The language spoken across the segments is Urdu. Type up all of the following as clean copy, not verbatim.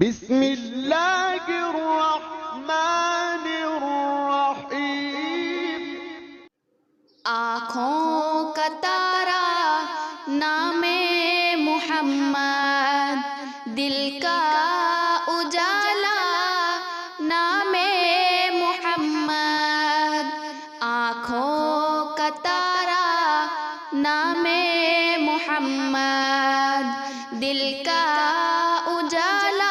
بسم اللہ الرحمن الرحیم۔ آنکھوں کا تارا نام محمد، دل کا اجالا نام محمد۔ آنکھوں کا تارا نام محمد، دل کا اجالا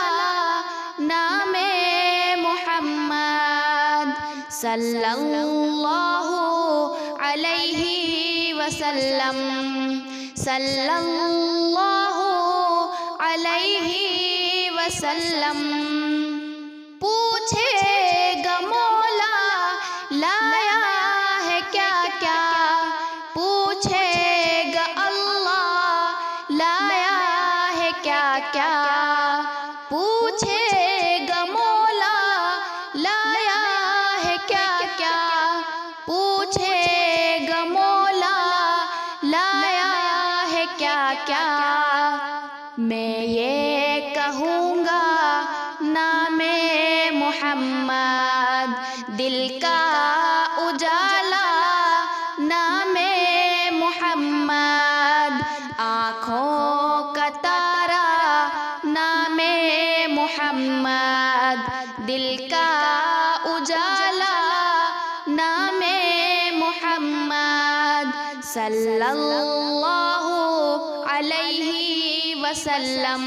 نام محمد۔ صلی اللہ علیہ وسلم، صلی اللہ علیہ وسلم۔ پوچھے گا مولا لایا ہے کیا کیا، پوچھے گا اللہ لایا ہے کیا کیا، پوچھے گا مولا لایا ہے کیا کیا، پوچھے گا مولا لایا ہے کیا کیا۔ میں یہ کہوں گا نام محمد، دل کا اجالا نام محمد۔ آنکھوں کا تارا نام محمد، دل کا اجالا نام محمد۔ صلی اللہ علیہ وسلم،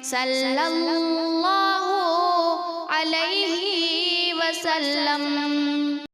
صلی اللہ علیہ وسلم۔